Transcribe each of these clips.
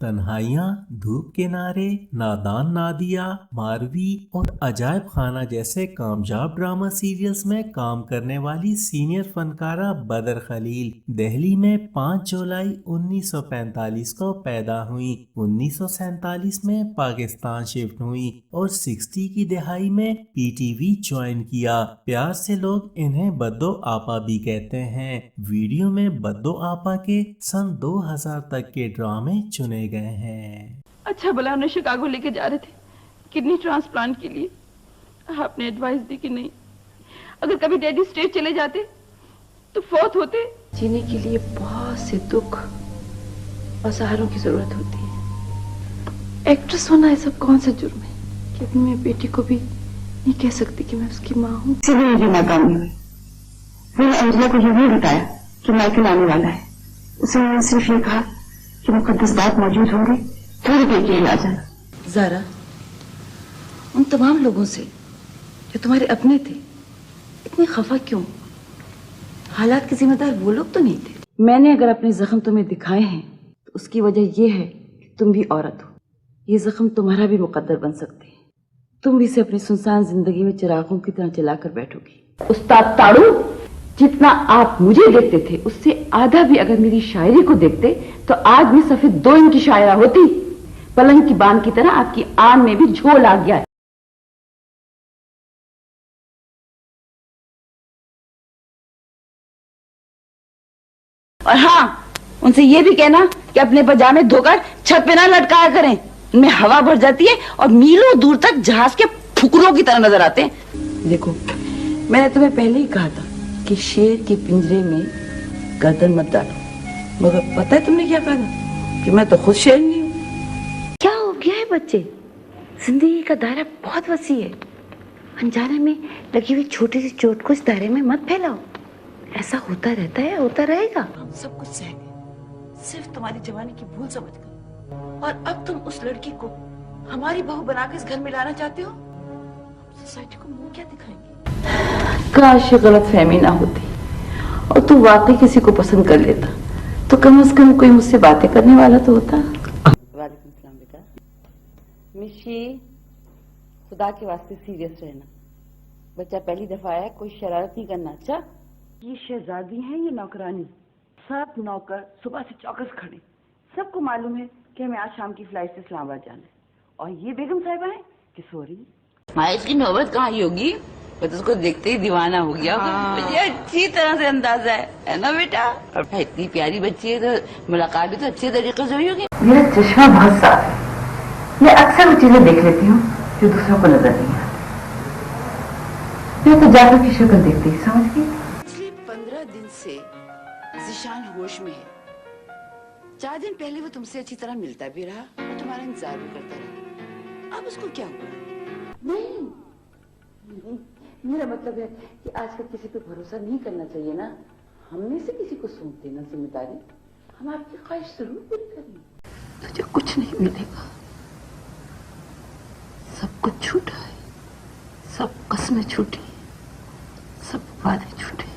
तन्हाइयाँ, धूप के नारे, नादान नादिया, मारवी और अजायब खाना जैसे कामयाब ड्रामा सीरियल्स में काम करने वाली सीनियर फनकारा बदर खलील दिल्ली में 5 जुलाई 1945 को पैदा हुई। 1947 में पाकिस्तान शिफ्ट हुई और 60 की दहाई में पीटीवी ज्वाइन किया। प्यार से लोग इन्हें बद्दो आपा भी कहते हैं। वीडियो में बद्दो आपा के सन 2000 तक के ड्रामे चुने गए हैं। अच्छा भला उन्हें शिकागो लेके जा रहे थे किडनी ट्रांसप्लांट के लिए। आपने एडवाइस दी कि नहीं, अगर कभी डैडी स्टेट चले जाते तो फौत होते। जीने के लिए बहुत से दुख और सहारों की जरूरत होती है। एक्ट्रेस होना ऐसा कौन सा जुर्म है कि अपनी मैं बेटी को भी नहीं कह सकती कि मैं उसकी माँ हूँ। इसलिए मुझे नाकामी हुई। मैंने अंजना को ये भी बताया कि माइकल आने वाला है। उसने सिर्फ ये कहा कि मुकद्दस बात मौजूद होंगे, थोड़ी देर के लिए आ जाना। ज़ारा, उन तमाम लोगों से जो तुम्हारे अपने थे इतने खफा क्यों? हालात के जिम्मेदार वो लोग तो नहीं थे। मैंने अगर अपने जख्म तुम्हें दिखाए हैं तो उसकी वजह ये है कि तुम भी औरत हो। ये जख्म तुम्हारा भी मुकद्दर बन सकते हैं। तुम भी इसे अपनी सुनसान जिंदगी में चिरागों की तरह जलाकर बैठोगी। उस्ताद ताड़ू, जितना आप मुझे देखते थे उससे आधा भी अगर मेरी शायरी को देखते तो आज मैं सफेद 2 इंच की शायरा होती। पलंग की बांध की तरह आपकी आन में भी झोल आ गया है। और हाँ, उनसे ये भी कहना कि अपने पजामे धोकर छत पे ना लटकाया करें। इनमें हवा भर जाती है और मीलों दूर तक जहाज के फुकरों की तरह नजर आते हैं। देखो, मैंने तुम्हें पहले ही कहा था कि शेर के पिंजरे में गर्दन मत डालो, मगर पता है तुमने क्या कहा था कि मैं तो खुद शेर नहीं हूँ। क्या हो गया है बच्चे? जिंदगी का दायरा बहुत वसी है। अनजाने में लगी हुई छोटी सी चोट को इस दायरे में मत फैलाओ। ऐसा होता रहता है, होता रहेगा। हम सब कुछ सह गए, सिर्फ तुम्हारी जवानी की भूल समझ गए। और अब तुम उस लड़की को हमारी बहू बनाकर इस घर में लाना चाहते हो। सोसाइटी को मुंह क्या दिखाएंगे? काश ये गलत फहमी ना होती और तू वाकई किसी को पसंद कर लेता तो कम से कम कोई मुझसे बातें करने वाला तो होता। वालेकुम सलाम बेटा। मिशी, खुदा के वास्ते सीरियस रहना। बच्चा पहली दफा आया, कोई शरारत नहीं करना। अच्छा, ये शहजादी है, ये नौकरानी। सब नौकर सुबह से चौकस खड़े। सबको मालूम है कि हमें आज शाम की फ्लाइट से इस्लामाबाद जाना है। और ये बेगम साहिबा है कि सॉरी, हाँ, इसकी नौबत कहाँ ही होगी? मैं तो उसको देखते ही दीवाना हो गया। मुझे अच्छी तरह से अंदाजा है ना बेटा? और इतनी प्यारी बच्ची है तो मुलाकात भी तो अच्छे तरीके से हुई होगी। मेरा चश्मा बहुत साफ है। मैं अक्सर वो चीजें देख लेती हूँ जो दूसरों को नजर नहीं आती। मैं तो जाकर की शक्ल देखती ही समझ गई। पिछले 15 दिन से जिशान होश में है। 4 दिन पहले वो तुमसे अच्छी तरह मिलता भी रहा और तुम्हारा इंतजार भी करता रहा। अब उसको क्या हुआ? नहीं, मेरा मतलब है कि आजकल किसी पे भरोसा नहीं करना चाहिए ना। हमने से किसी को सौंप देना जिम्मेदारी। हम आपकी ख्वाहिश जरूर पूरी करेंगे। तुझे कुछ नहीं मिलेगा, सब कुछ छूटा है, सब कस्में छूटी, सब वादे छूटे।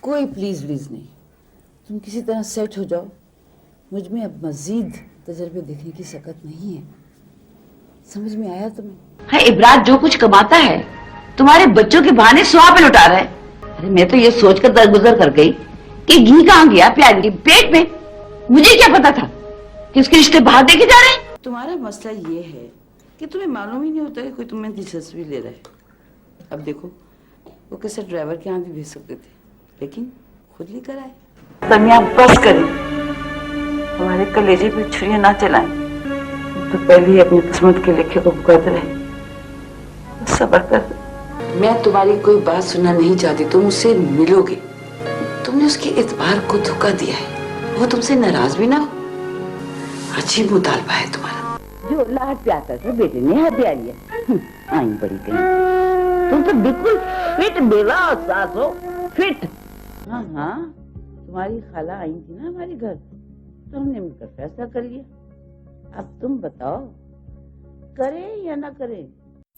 कोई प्लीज नहीं, तुम किसी तरह सेट हो जाओ। मुझ में अब मजीद तजर्बे देखने की सकत नहीं है। समझ में आया तुम्हें? है इब्रात जो कुछ कमाता है तुम्हारे बच्चों के बहाने सुहा पे लुटा रहा है। अरे मैं तो ये सोचकर दरगुजर कर गई कि घी कहाँ गया प्यारी के पेट में। मुझे क्या पता था कि उसके रिश्ते बाहर देखे जा रहे हैं। तुम्हारा मसला ये है कि तुम्हें मालूम ही नहीं होता कि कोई तुम्हें दिलचस्पी ले रहा है। अब देखो, वो किसी ड्राइवर के यहाँ भी भेज सकते थे, लेकिन खुद लेकर आए। तमिया बस करें, हमारे कलेजे पे छुरियां ना चलाएं। तो पहले ही अपनी किस्मत के लिखे को पुकारते रहे। सब्र कर। मैं तुम्हारी कोई बात सुनना नहीं चाहती। तुम मुझसे मिलोगे। तुमने उसके एतबार को धोखा दिया है, वो तुमसे नाराज भी ना हो। अजीब मुतालबा है तुम्हारा। जो लाड प्यार था बेटे ने है प्यारी है। आई बड़ी कहीं तुम तो बिल्कुल फिट बेवा और सास हो। फिट। हाँ, तुम्हारी खाला आई थी ना हमारे घर, तो हमने मिलकर फैसला कर लिया। अब तुम बताओ, करें या ना करें?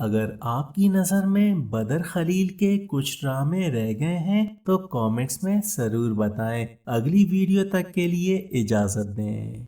अगर आपकी नज़र में बदर खलील के कुछ ड्रामे रह गए हैं तो कमेंट्स में ज़रूर बताएं। अगली वीडियो तक के लिए इजाज़त दें।